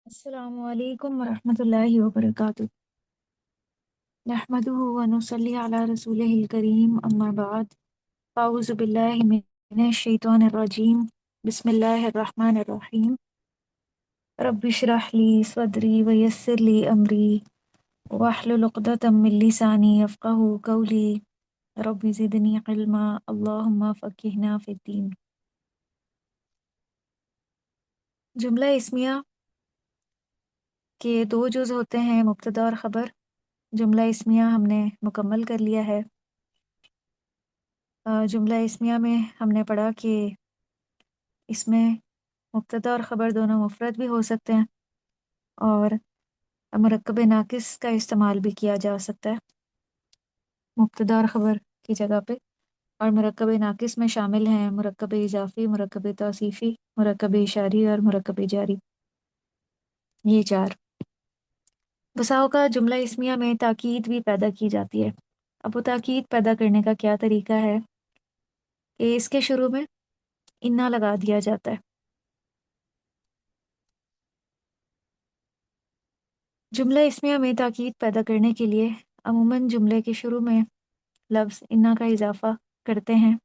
अस्सलामु अलैकुम वरहमतुल्लाहि वबरकातुहू। नहमदुहु व नुसल्ली अला रसूलिहिल करीम अम्मा बाद। अऊज़ु बिल्लाहि मिनश शैतानिर रजीम। बिस्मिल्लाहिर रहमानिर रहीम। रब्बि इश्रह ली सदरी व यस्सिर ली अमरी वहलुल उक़दतम मिन लिसानी यफ़क़हू क़ौली। रब्बि ज़िदनी इल्मा अल्लाहुम्मा फ़क़्हिना फ़िद्दीन। जुमला इस्मिया के दो जुज़ होते हैं, मुब्तदा और ख़बर। जुमला इस्मिया हमने मुकम्मल कर लिया है। जुमला इस्मिया में हमने पढ़ा कि इसमें मुब्तदा और ख़बर दोनों मुफ़रद भी हो सकते हैं और मुरक्कब नाक़िस का इस्तेमाल भी किया जा सकता है मुब्तदा और ख़बर की जगह पे। और मुरक्कब नाक़िस में शामिल हैं मुरक्कब इज़ाफ़ी, मुरक्कब तौसीफ़ी, मुरक्कब इशारी और मुरक्कब जारी। ये चार। बसा औक़ात जुमला इस्मिया में ताकीद भी पैदा की जाती है। अब वो ताकीद पैदा करने का क्या तरीका है कि इसके शुरू में इन्ना लगा दिया जाता है। जुमला इस्मिया में ताकीद पैदा करने के लिए अमूमन जुमले के शुरू में लफ्ज़ इन्ना का इजाफ़ा करते हैं।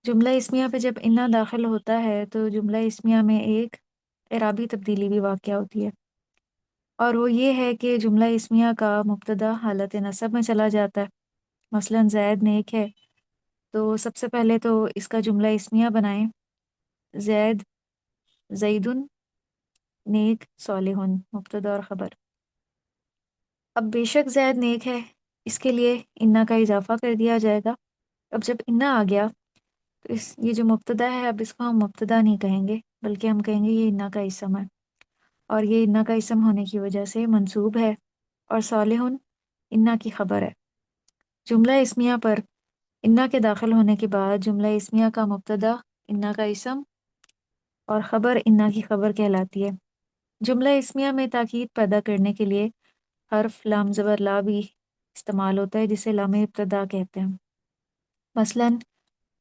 जुमला इस्मिया पे जब इन्ना दाखिल होता है तो जुमला इस्मिया में एक एराबी तब्दीली भी वाक़या होती है, और वो ये है कि जुमला इस्मिया का मुब्तदा हालत नसब में चला जाता है। मसलन ज़ैद नेक है, तो सबसे पहले तो इसका जुमला इस्मिया बनाएं, ज़ैद ज़ैदुन नेक सालिहुन, मुब्तदा और ख़बर। अब बेशक ज़ैद नेक है, इसके लिए इन्ना का इजाफ़ा कर दिया जाएगा। अब जब इन्ना आ गया तो ये जो मुब्तदा है, अब इसको हम मुब्तदा नहीं कहेंगे बल्कि हम कहेंगे ये इन्ना का इसम है, और ये इन्ना का इसम होने की वजह से मंसूब है, और सालिहुन इन्ना की खबर है। जुमला इस्मिया पर इन्ना के दाखिल होने के बाद जुमला इस्मिया का मुब्तदा इन्ना का इसम और ख़बर इन्ना की खबर कहलाती है। जुमला इस्मिया में ताकीद पैदा करने के लिए हर्फ लाम ज़बर ला भी इस्तेमाल होता है, जिसे लाम इब्तदा कहते हैं। मसलन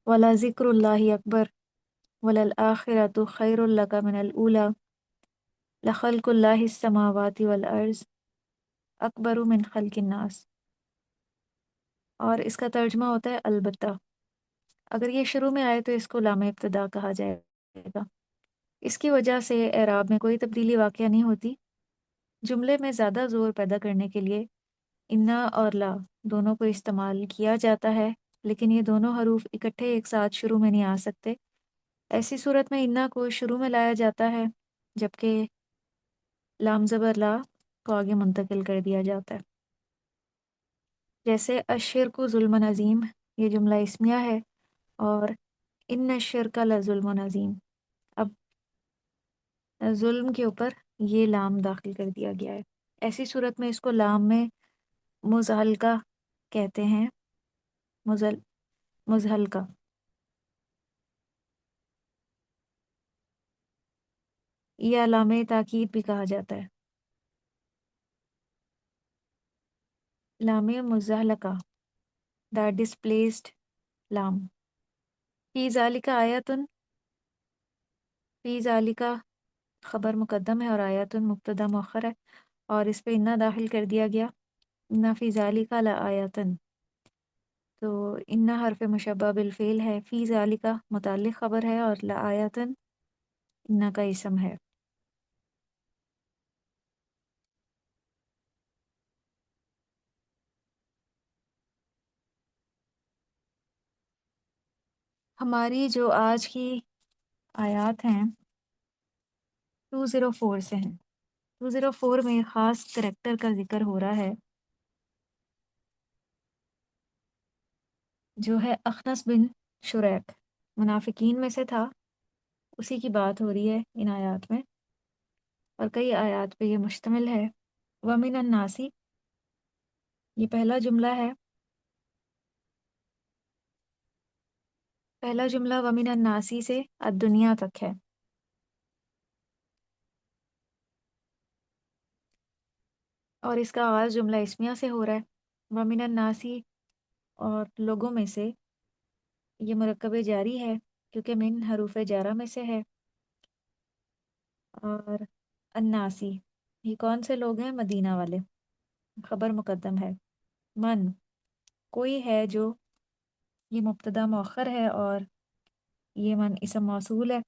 वला ज़िक्रुल्लाहि अकबर वलल आखिरतु खैरुल लका मिनल ऊला लखल्कुल्लाहिस समावाति वल अर्ज़ अकबरु मिन खल्किन नास। और इसका तर्जुमा होता है अलबत्ता। अगर ये शुरू में आए तो इसको लाम इब्तदा कहा जाएगा। इसकी वजह से एराब में कोई तब्दीली वाक़या नहीं होती। जुमले में ज़्यादा ज़ोर पैदा करने के लिए इन्ना और ला दोनों को इस्तेमाल किया जाता है, लेकिन ये दोनों हरूफ इकट्ठे एक साथ शुरू में नहीं आ सकते। ऐसी सूरत में इन्ना को शुरू में लाया जाता है, जबकि लाम ज़बर ला को आगे मुंतकिल कर दिया जाता है। जैसे अश्शिरकु ज़ुल्मुन अज़ीम, ये जुमला इस्मिया है, और इन्न शिरका लज़ुल्मुन अज़ीम। अब जुल्म के ऊपर ये लाम दाखिल कर दिया गया है। ऐसी सूरत में इसको लाम में मुज़हलका कहते हैं, मुज़ल मुज़हलका। यह लामे ताकीद भी कहा जाता है, लामे मुज़हलका, द डिस्प्लेस्ड लाम। फी ज़ालिका आयतुन, फी ज़ालिका खबर मुकद्दम है और आयतुन मुब्तदा मुअख्खर है, और इस पे इन्ना दाखिल कर दिया गया। इन्ना फी ज़ालिका ला आयतन, तो इन्ना हर्फ मुशब्बह बिल फ़िल है, फी ज़ालिका मुताल्लिक़ खबर है, और ला आयतन इन्ना का इसम है। हमारी जो आज की आयात हैं 204 से हैं। 204 में ख़ास करैक्टर का जिक्र हो रहा है, जो है अखनस बिन शुरैक, मुनाफिकीन में से था। उसी की बात हो रही है इन आयात में, और कई आयात पे ये मुश्तमिल है। वमिन नासी, ये पहला जुमला है। पहला जुमला वमिन नासी से दुनिया तक है। और इसका आगाज़ जुमला इस्मिया से हो रहा है, वमिन नासी, और लोगों में से। ये मुरक्कब जारी है क्योंकि मिन हरूफ जारा में से है। और अन्नासी, ये कौन से लोग हैं? मदीना वाले। खबर मुकद्दम है। मन, कोई है जो, ये मुब्तदा मौखर है और ये मन इसम मौसूल है।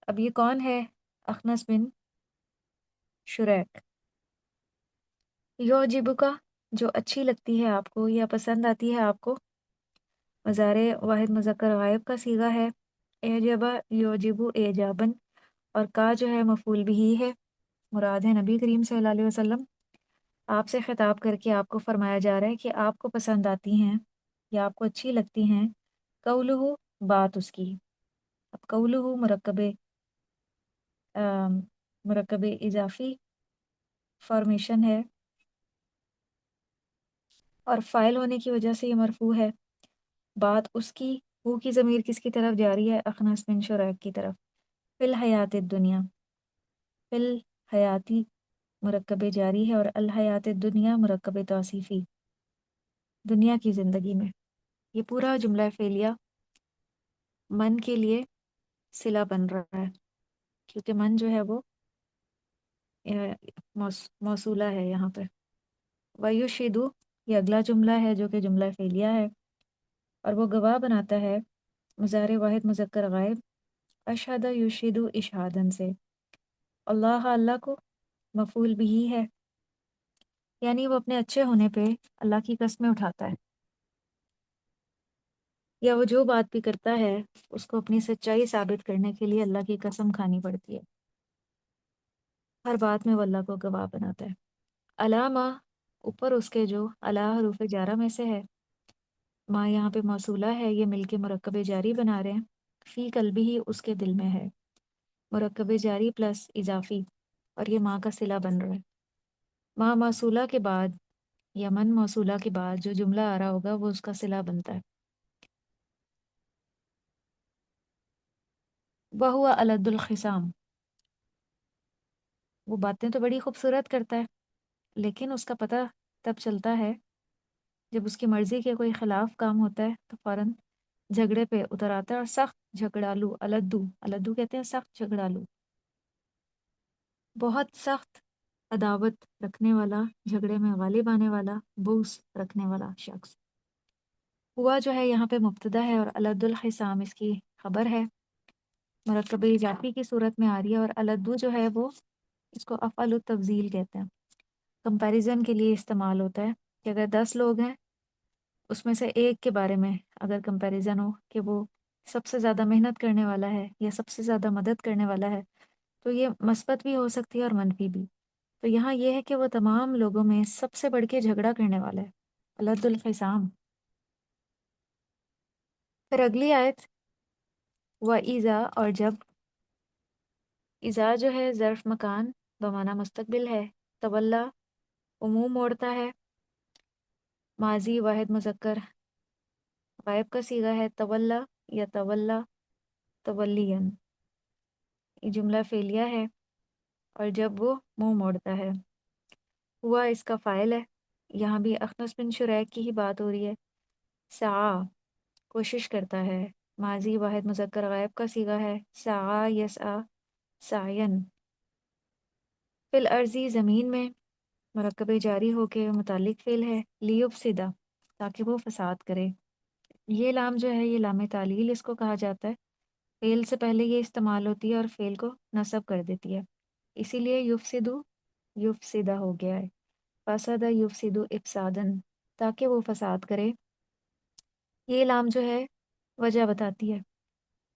अब ये कौन है? अखनस बिन शुरैक। योजिबुका, जो अच्छी लगती है आपको या पसंद आती है आपको। मज़ारे वाहिद मुज़क्कर गायब का सीगा है। एजबा योजिबु एजाबन, और का जो है मफूल बिही है। मुराद है नबी करीम सल्लल्लाहु अलैहि वसल्लम। आपसे खिताब करके आपको फरमाया जा रहा है कि आपको पसंद आती हैं या आपको अच्छी लगती हैं। कौलुहु, बात उसकी। अब कौलुहु मुरक्कब इजाफी फॉर्मेशन है और फाइल होने की वजह से ये मरफू है। बात उसकी, हु की ज़मीर किसकी तरफ जा रही है? अखनस बिन शुरैक की तरफ। फिल हयात दुनिया, फिल हयाती मुरक्कब जारी है और अल हयात दुनिया मुरक्कब तौसीफ़ी, दुनिया की ज़िंदगी में। ये पूरा जुमला फ़ेलिया मन के लिए सिला बन रहा है, क्योंकि मन जो है वो मौसूला है यहाँ पे। वयुशिदु, ये अगला जुमला है जो कि जुमला फ़ेलिया है और वो गवाह बनाता है मुज़ारे वाहिद मुज़क्कर गायब अशहद युशिदु इशहादन से। अल्लाह, अल्लाह को मफूल बिही है, यानी वो अपने अच्छे होने पे अल्लाह की कस्में उठाता है, या वो जो बात भी करता है उसको अपनी सच्चाई साबित करने के लिए अल्लाह की कसम खानी पड़ती है। हर बात में वो अल्लाह को गवाह बनाता है। अलामा, ऊपर उसके जो, अला हरूफ जारा में से है। माँ यहाँ पे मौसूला है, ये मिलके मुरक्कब जारी बना रहे हैं। फ़ी कल्बी ही, उसके दिल में है। मुरक्कब जारी प्लस इजाफी, और ये माँ का सिला बन रहा है। माँ मौसूला के बाद या मन मौसूला के बाद जो जुमला आ रहा होगा वो उसका सिला बनता है। वह हुआ अलदुल खिसाम, वो बातें तो बड़ी खूबसूरत करता है, लेकिन उसका पता तब चलता है जब उसकी मर्जी के कोई खिलाफ काम होता है तो फौरन झगड़े पे उतर आता है। और सख्त झगड़ालू, अलद्दू, अलद्दू कहते हैं सख्त झगड़ालू, बहुत सख्त अदावत रखने वाला, झगड़े में गालिब आने वाला, बुग्ज रखने वाला शख्स। हुआ जो है यहाँ पे मुब्तदा है और अलद्दुल खिसाम इसकी खबर है। मरकब इजाफी की सूरत में आ रही है और अलद्दू जो है वो, इसको अफ़अलु तफ़ज़ील कहते हैं। कंपैरिजन के लिए इस्तेमाल होता है कि अगर 10 लोग हैं, उसमें से एक के बारे में अगर कंपैरिजन हो कि वो सबसे ज़्यादा मेहनत करने वाला है या सबसे ज़्यादा मदद करने वाला है, तो ये मस्बत भी हो सकती है और मनफी भी। तो यहाँ ये है कि वो तमाम लोगों में सबसे बढ़ के झगड़ा करने वाला है, अलद्दुल खिसाम। फिर अगली आयत, व इज़ा, और जब। इज़ा जो है ज़र्फ़ मकान बमाना मुस्तकबिल है। तवल्ला, वो मुँह मोड़ता है। माजी वाहिद मुज़क्कर गायब का सीगा है। तवल्ला या तवल्ला, तवल्लियन, ये जुमला फ़ेलिया है और जब वो मुँह मोड़ता है। हुआ इसका फ़ाइल है। यहाँ भी अखनस बिन शुरैक की ही बात हो रही है। सा, कोशिश करता है। माजी वाहिद मुज़क्कर गायब का सीगा है। सा यसआ, सायन। फिल अर्ज़ी, ज़मीन में। मरकब जारी होके मुतालिक फ़िल है। लियुफ़सिदा, ताकि वो फसाद करे। ये लाम जो है ये लाम तालील इसको कहा जाता है। फ़ेल से पहले ये इस्तेमाल होती है और फ़ेल को नस्ब कर देती है, इसीलिए युफ़सिदु युफ़सिदा हो गया है। फसदा युफ़सिदु इफ़सादन, ताकि वो फसाद करे। ये लाम जो है वजह बताती है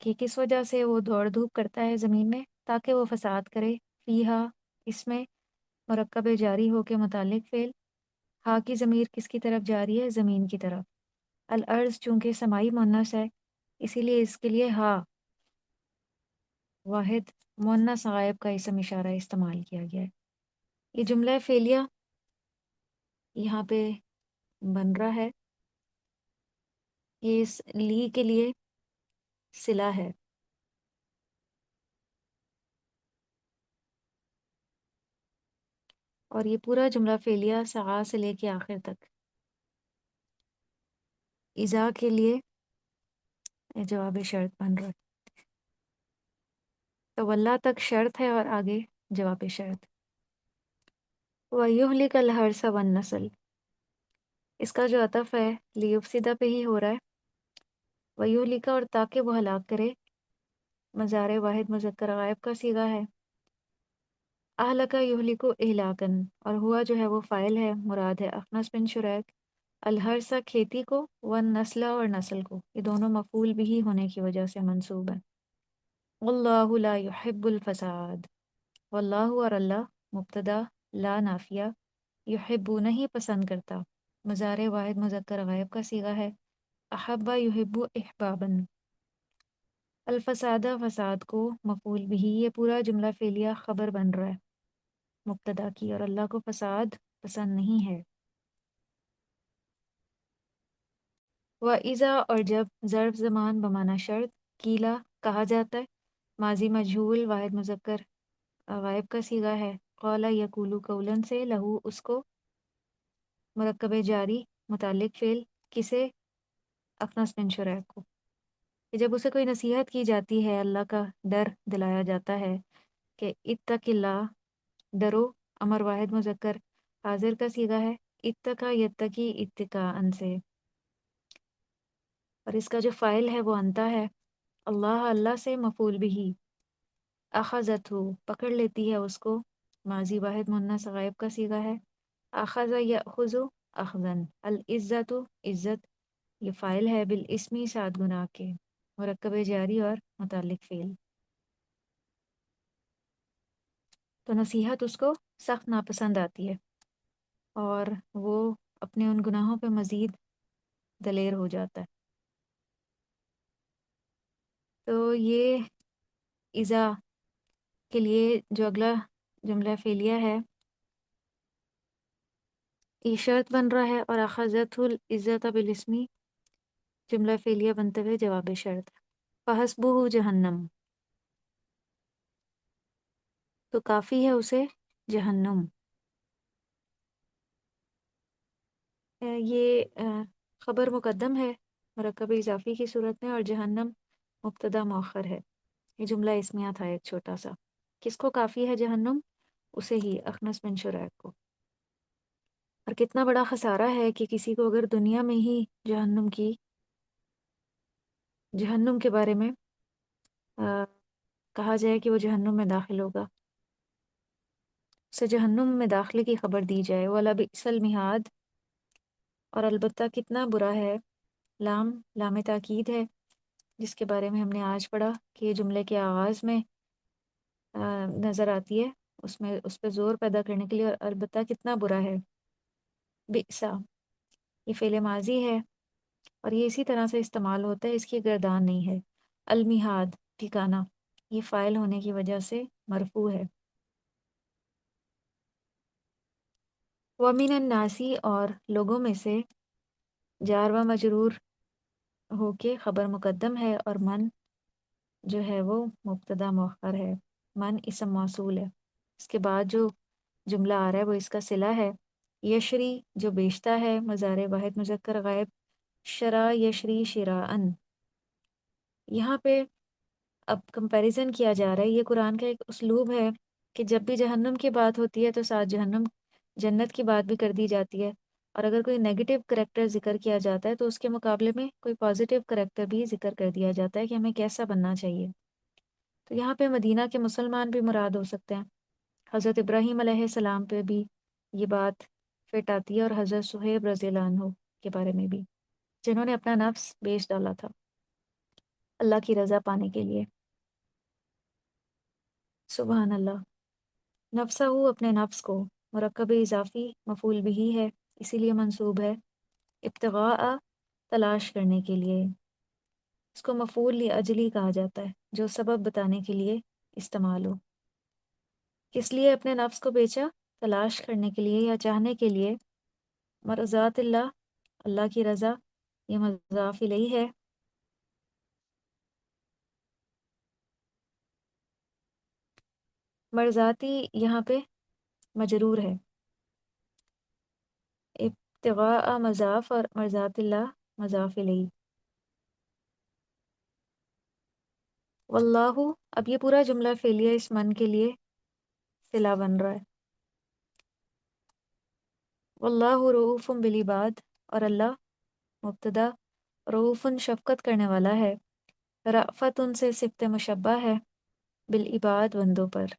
कि किस वजह से वो दौड़ धूप करता है ज़मीन में, ताकि वो फसाद करे। फ़ीहा, इसमें। मरकब जारी हो के मुतालिक फ़ेल। हा की ज़मीर किसकी तरफ जा रही है? ज़मीन की तरफ। अल अर्ज़ चूँकि समाई मुन्नस है, इसीलिए इसके लिए हा वाहिद मुन्नस गायब का इसम इशारा इस्तेमाल किया गया है। ये जुमला फ़ेलिया यहाँ पे बन रहा है, ये इस ली के लिए सिला है। और ये पूरा जुमला फ़ेलिया सआ से लेके आखिर तक इज़ा के लिए जवाब शर्त बन रहा है। तवल्ला तक शर्त है और आगे जवाब शर्त। वयुहलिक अल हर्स वन नस्ल, इसका जो अतफ है लियुफ्सिदा पे ही हो रहा है। वयुहलिका और ताकि वो हलाक करे, मज़ार वाहिद मुज़क्कर गायब का सीगा है। अहलका युहलिको इहलाकन, और हुआ जो है वो फ़ाइल है, मुराद है अखनस बिन शुरैक। अलहरसा खेती को, वन नस्ला और नस्ल को, ये दोनों मफूल भी होने की वजह से मंसूब है। वल्लाहु ला युहिब्बुल फसाद, वल्लाहु और अल्लाह, मुब्तदा, ला नाफिया, युहिब्बु नहीं पसंद करता, मज़ार वाहिद मुज़क्कर गायब का सीगा है। अहब्बा युहिब्बु इहबाबन, अल फसाद को मफूल बिही, ये पूरा जुमला फेलिया खबर बन रहा है मुब्तदा की, और अल्लाह को फसाद पसंद नहीं है। व इज़ा, और जब, ज़र्फ़ ज़मान बमाना शर्त, कीला कहा जाता है, माजी मजहूल वाहिद मुज़क्कर गायब का सीगा है। क़ौला यकूलु कौलन से, लहू उसको, मुरक्कब जारी मुतालिक फ़ेल, किसे, अखनस बिन शुरैक को, कि जब उसे कोई नसीहत की जाती है, अल्लाह का डर दिलाया जाता है कि इत्तक़िल्लाह, डरो, अमर वाहिद मुज़क्कर हाजिर का सीगा है। इत्तका यत्तकी इत्तिकाअन से, और इसका जो फ़ाइल है वो अंता है। अल्लाह, अल्लाह से, मफूल बिही। अखज़तहु, पकड़ लेती है उसको, माजी वाहिद मुन्नस गायब का सीगा है। अखज़ यअखुज़ु अखज़न, अल इज़्ज़तु इज़्ज़त, ये फ़ाइल है, बिल इस्मी सात गुना के, मुरक्कब जारी और मुतालिक फ़ेल। तो नसीहत उसको सख्त नापसंद आती है और वो अपने उन गुनाहों पे मज़ीद दलेर हो जाता है। तो ये इज़ा के लिए जो अगला जुमला फेलिया है, ये शर्त बन रहा है, और अखज़तहुल इज़्ज़त बिल-इस्मी जुमला फेलिया बनते हुए जवाब शर्त। फहस्बुहु जहन्नम, तो काफ़ी है उसे जहन्नुम। ये खबर मुकद्दम है मुरक्कब इजाफी की सूरत में, और जहन्नम मुब्तदा मौखर है। ये जुमला इसमिया था एक छोटा सा। किसको काफ़ी है जहन्नुम? उसे ही, अखनस बिन शुरैक को। और कितना बड़ा खसारा है कि किसी को अगर दुनिया में ही जहन्नुम के बारे में अ, कहा जाए कि वो जहन्नुम में दाखिल होगा, उसे जहन्नुम में दाखिले की खबर दी जाए। वला बिसल मिहाद, और अलबत्ता कितना बुरा है, लाम लाम ताकीद है, जिसके बारे में हमने आज पढ़ा कि ये जुमले के आगाज़ में नज़र आती है, उसमें उस पर ज़ोर पैदा करने के लिए। और अलबत्ता कितना बुरा है, बिसा, ये फ़ेल माजी है और ये इसी तरह से इस्तेमाल होता है, इसकी गर्दान नहीं है। अलमिहाद, ठिकाना, ये फ़ाइल होने की वजह से मरफू है। वमिन नासी, और लोगों में से, जार व मजरूर होके खबर मुकद्दम है, और मन जो है वो मुब्तदा मौखर है। मन इसम मौसूल है, इसके बाद जो जुमला आ रहा है वो इसका सिला है। यशरी, जो बेचता है, मज़ार वाहिद मुज़क्कर गायब, शरा यशरी शिराअन। यहाँ पे अब कंपैरिजन किया जा रहा है। ये कुरान का एक उसलूब है कि जब भी जहन्नुम की बात होती है तो साथ जहन्नुम जन्नत की बात भी कर दी जाती है, और अगर कोई नेगेटिव करेक्टर जिक्र किया जाता है तो उसके मुकाबले में कोई पॉजिटिव करेक्टर भी जिक्र कर दिया जाता है कि हमें कैसा बनना चाहिए। तो यहाँ पे मदीना के मुसलमान भी मुराद हो सकते हैं। हज़रत इब्राहीम अलैहिस्सलाम पे भी ये बात फिट आती है, और हज़रत सुहेब रज़ियल्लाहु अन्हु के बारे में भी, जिन्होंने अपना नफ्स बेच डाला था अल्लाह की रज़ा पाने के लिए। सुबहान अल्लाह। नफ्सहू, अपने नफ्स को, मुरक्कब इजाफी मफूल बिही है, इसीलिए मंसूब है। इब्तिगा, तलाश करने के लिए, इसको मफूल li अजली कहा जाता है, जो सबब बताने के लिए इस्तेमाल हो। किस लिए अपने नफ्स को बेचा? तलाश करने के लिए या चाहने के लिए। मरज़ातिल्लाह, अल्लाह की रज़ा, ये मज़ाफ इलैहि है। मरज़ाती यहाँ पे मजरूर है। इब्तिगा मज़ाफ, और मरज़ातिल्लाह मज़ाफ इलैहि। वल्लाहु, अब ये पूरा जुमला फेलिया इस मन के लिए सिला बन रहा है। वल्लाहु रऊफ़ुम बिल इबाद, और अल्लाह मुब्तदा, रऊफ़ुन शफ़क़त करने वाला है, रअफ़तुन से सिफ़त मुशब्बा है, बिल इबाद बंदों पर।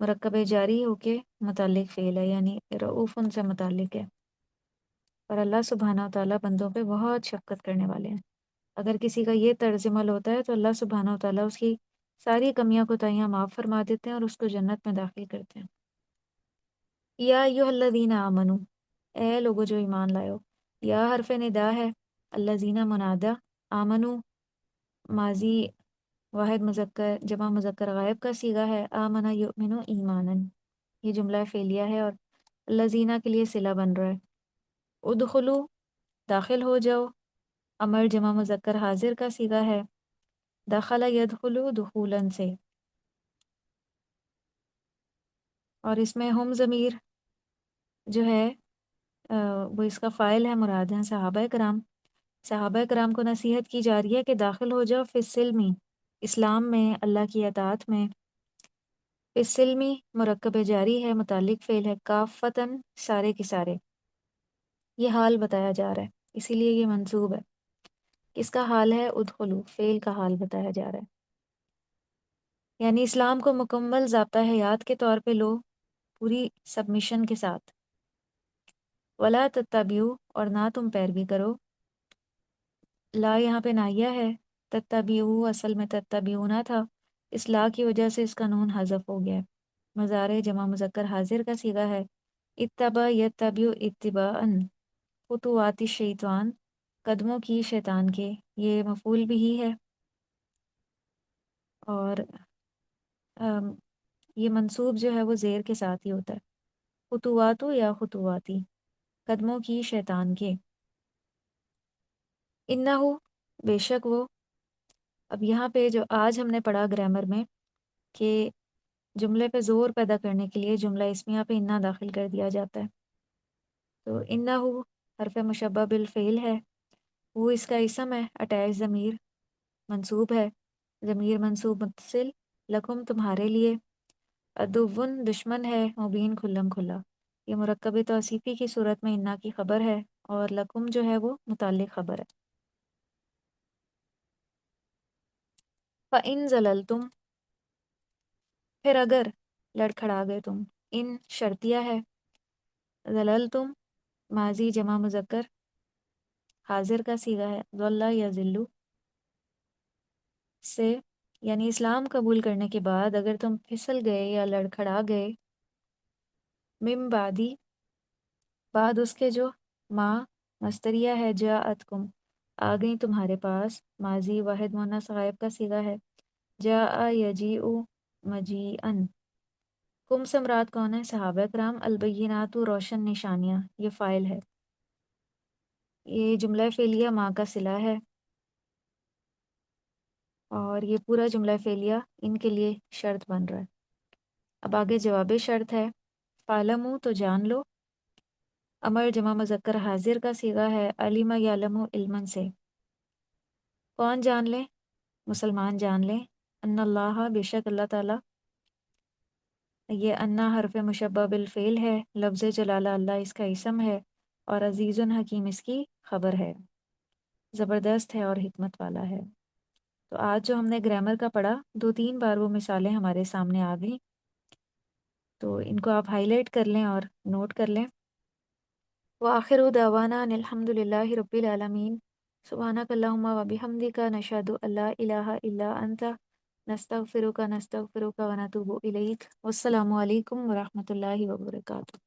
मुरक्कब जारी होके मुताल्लिक़ फ़ेल है, यानी रऊफ़ुन से मुताल्लिक़ है, और अल्लाह सुब्हानहू व तआला बंदों पे बहुत शफ़क़त करने वाले हैं। अगर किसी का ये तर्ज़ अमल होता है तो अल्लाह सुब्हानहू व तआला उसकी सारी कमियाँ कोताहियाँ माफ़ फरमा देते हैं और उसको जन्नत में दाखिल करते हैं। या अय्युहल्लज़ीना आमनू, ए लोगो जो ईमान लाओ। या हरफ निदा है, अल्लज़ीना मुनादा, आमनू माजी वाहिद मुज़क्कर जमा मुज़क्कर गायब का सीगा है, आमना युमिनु ईमानन, ये जुमला फ़ेलिया है और अल्लज़ीना के लिए सिला बन रहा है। उदखुलू, दाखिल हो जाओ, अमर जमा मुज़क्कर हाजिर का सीगा है, दखला यदखुलू दुखूलन से, और इसमें हम ज़मीर जो है वो इसका फ़ाइल है, मुराद हैं सहाबा कराम। सहाबा कराम को नसीहत की जा रही है कि दाखिल हो जाओ फिस्सिल्मी, इस्लाम में, अल्लाह की अताअत में। फिस्सिल्मी मुरक्कब जारी है, मुताल्लिक़ फ़ेल है, काफ़तन सारे के सारे। ये हाल बताया जा रहा है, इसीलिए ये मंसूब है। किसका हाल है? उदखुलू, फ़ेल का हाल बताया जा रहा है। यानी इस्लाम को मुकम्मल ज़ाब्ता हयात के तौर पे लो, पूरी सबमिशन के साथ। वला तत्तबिऊ, और ना तुम पैरवी करो। ला यहाँ पे नाहिया है, तत्तबिऊ असल में तत्तबिऊना था, इस ला की वजह से इसका नून हज़फ हो गया है। मज़ारे जमा मुज़क्कर हाजिर का सीगा है, इत्तबा यत्तबिऊ इत्तिबाअन, खुतुवाति शैतान, कदमों की शैतान के, ये मफूल भी ही है, और अम, ये मंसूब जो है वो ज़ेर के साथ ही होता है। खुतुवातु या खुतुवाती, कदमों की शैतान के। इन्नहु, बेशक वो। अब यहाँ पे जो आज हमने पढ़ा ग्रामर में कि जुमले पे ज़ोर पैदा करने के लिए जुमला इस्मिया पे इन्ना दाखिल कर दिया जाता है। तो इन्नहु हरफ मुशब्बह बिल फ़ेल है, वो इसका इसम है, अटैच ज़मीर मंसूब है, ज़मीर मंसूब मुत्तसिल, लकुम तुम्हारे लिए, अदुव्वुन दुश्मन है, मुबीन खुल्लम खुल्ला। ये मुरक्कब तौसीफ़ी की सूरत में इन्ना की खबर है, और लकुम जो है वो मुताल्लिक़ खबर है। फ़इन ज़ललतुम, फिर अगर लड़खड़ा गए तुम। इन शर्तिया है, ज़ललतुम माजी जमा मुज़क्कर हाजिर का सीगा है, ज़ल्ला या ज़िल्लु से, यानी इस्लाम कबूल करने के बाद अगर तुम फिसल गए या लड़खड़ा गए, मिम बादी, बाद उसके जो, माँ मस्तरिया है, जाअतकुम आ गई तुम्हारे पास, माजी वाहिद मुन्नस गायब का सीगा है, जाअ यजीउ मजीअन। कुम से मुराद कौन है? सहाबा कराम। अलबय्यिनातु रोशन निशानियाँ, ये फ़ाइल है। ये जुमला फ़ेलिया माँ का सिला है, और ये पूरा जुमला फ़ेलिया इनके लिए शर्त बन रहा है। अब आगे जवाब शर्त है, फ़ालमू तो जान लो, अमर जमा मुज़क्कर हाजिर का सीगा है, अलिमा यालमु इल्मन से, कौन जान ले? मुसलमान जान ले, अन्नल्लाह बेशक अल्लाह ताला, ये अन्ना हरफ मुशब्बह बिल फ़ेल है, लफ्ज़ जलाला अल्लाह इसका इसम है, और अज़ीज़ुन हकीम इसकी खबर है, ज़बरदस्त है और हिकमत वाला है। तो आज जो हमने ग्रामर का पढ़ा, 2-3 बार वो मिसालें हमारे सामने आ गई, तो इनको आप हाईलाइट कर लें और नोट कर लें। व आखिरु दावाना अनिल हम्दुलिल्लाहि रब्बिल आलमीन, सुब्हानकल्लाहुम्मा व बिहम्दिका, नशहदु अल्ला इलाहा इल्ला अंता, नस्तगफिरुका व नतूबु इलैक। वस्सलामु अलैकुम व रहमतुल्लाहि व बरकातुहू।